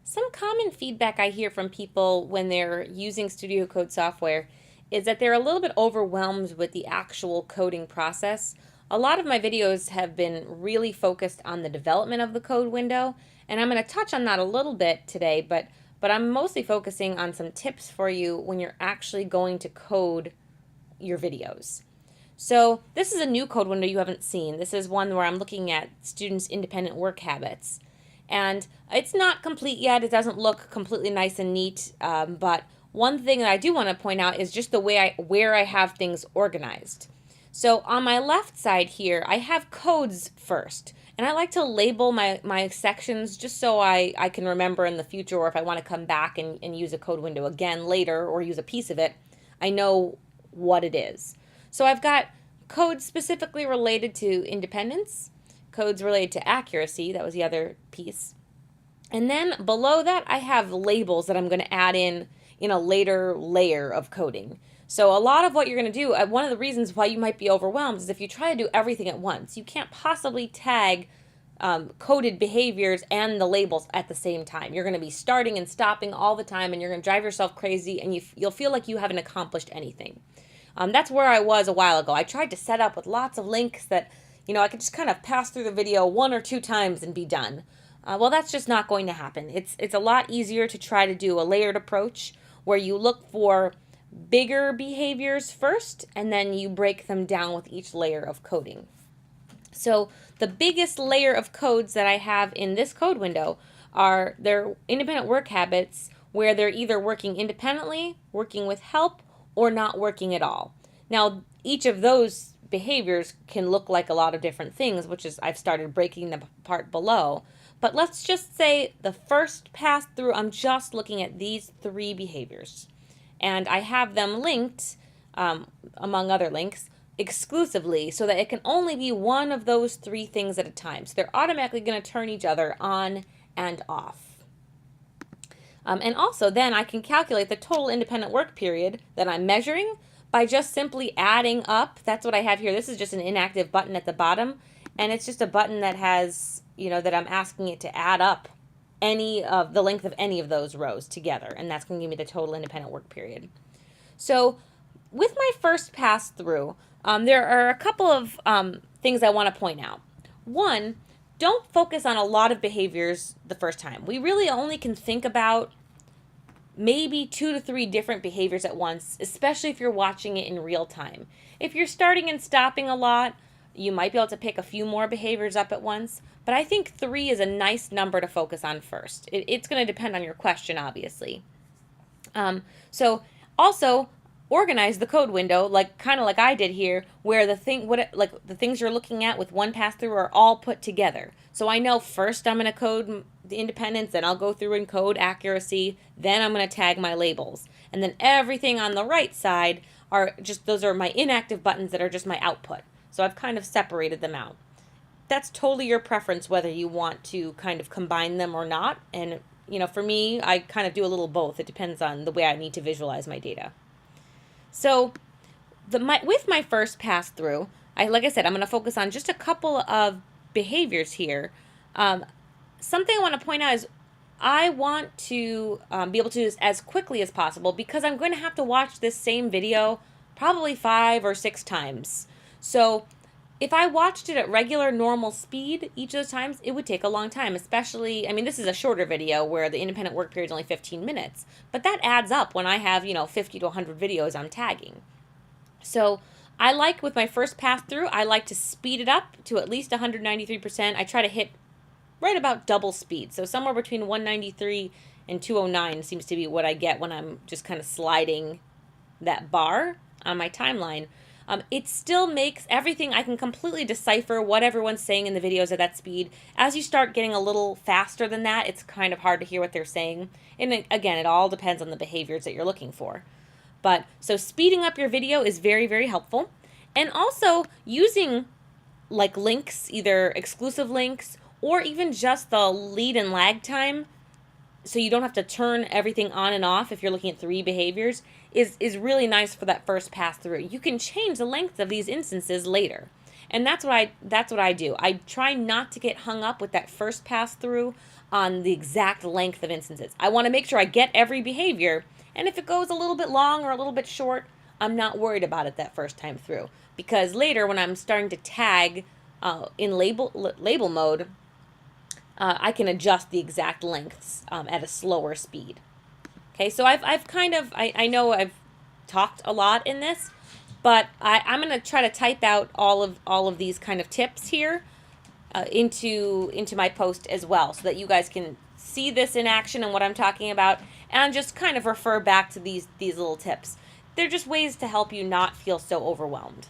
Some common feedback I hear from people when they're using Studio Code software is that they're a little bit overwhelmed with the actual coding process. A lot of my videos have been really focused on the development of the code window, and I'm going to touch on that a little bit today, but I'm mostly focusing on some tips for you when you're actually going to code your videos. So, this is a new code window you haven't seen. This is one where I'm looking at students' independent work habits. And it's not complete yet. It doesn't look completely nice and neat. But one thing that I do want to point out is just the way where I have things organized. So on my left side here, I have codes first. And I like to label my sections just so I can remember in the future, or if I want to come back and use a code window again later or use a piece of it, I know what it is. So I've got codes specifically related to independence, codes related to accuracy, that was the other piece. And then below that, I have labels that I'm going to add in a later layer of coding. So a lot of what you're going to do, one of the reasons why you might be overwhelmed is if you try to do everything at once. You can't possibly tag coded behaviors and the labels at the same time. You're going to be starting and stopping all the time, and you're going to drive yourself crazy, and you'll feel like you haven't accomplished anything. That's where I was a while ago. I tried to set up with lots of links that, I could just kind of pass through the video one or two times and be done. Well, that's just not going to happen. It's a lot easier to try to do a layered approach where you look for bigger behaviors first and then you break them down with each layer of coding. So the biggest layer of codes that I have in this code window are their independent work habits, where they're either working independently, working with help, or not working at all. Now, each of those behaviors can look like a lot of different things, which is I've started breaking them apart below. But let's just say the first pass through, I'm just looking at these three behaviors. And I have them linked, among other links, exclusively so that it can only be one of those three things at a time. So they're automatically going to turn each other on and off. And also then I can calculate the total independent work period that I'm measuring by just simply adding up. That's what I have here. This is just an inactive button at the bottom, and it's just a button that has, that I'm asking it to add up any of the length of any of those rows together, and that's going to give me the total independent work period. So with my first pass through, there are a couple of things I want to point out. One, don't focus on a lot of behaviors the first time. We really only can think about maybe 2 to 3 different behaviors at once, especially if you're watching it in real time. If you're starting and stopping a lot, you might be able to pick a few more behaviors up at once, but I think 3 is a nice number to focus on first. It's going to depend on your question, obviously. So also organize the code window kind of like I did here, where the things you're looking at with one pass through are all put together. So I know first I'm going to code the independence, then I'll go through and code accuracy, then I'm going to tag my labels, and then everything on the right side those are my inactive buttons that are just my output. So I've kind of separated them out. That's totally your preference whether you want to kind of combine them or not. And for me, I kind of do a little both. It depends on the way I need to visualize my data. So with my first pass through, like I said, I'm going to focus on just a couple of behaviors here. Something I want to point out is I want to be able to do this as quickly as possible because I'm going to have to watch this same video probably 5 or 6 times. So if I watched it at regular normal speed each of the times, it would take a long time, especially, this is a shorter video where the independent work period is only 15 minutes, but that adds up when I have, 50 to 100 videos I'm tagging. So with my first pass through, I like to speed it up to at least 193%. I try to hit right about double speed. So somewhere between 193 and 209 seems to be what I get when I'm just kind of sliding that bar on my timeline. It still makes everything, I can completely decipher what everyone's saying in the videos at that speed. As you start getting a little faster than that, it's kind of hard to hear what they're saying. And again, it all depends on the behaviors that you're looking for. So speeding up your video is very, very helpful. And also using links, either exclusive links or even just the lead and lag time, so you don't have to turn everything on and off if you're looking at 3 behaviors, is really nice for that first pass through. You can change the length of these instances later. And that's what I do. I try not to get hung up with that first pass through on the exact length of instances. I want to make sure I get every behavior, and if it goes a little bit long or a little bit short, I'm not worried about it that first time through. Because later, when I'm starting to tag in label mode, I can adjust the exact lengths at a slower speed. Okay, so I've kind of, I know I've talked a lot in this, but I'm going to try to type out all of these kind of tips here into my post as well, so that you guys can see this in action and what I'm talking about, and just kind of refer back to these little tips. They're just ways to help you not feel so overwhelmed.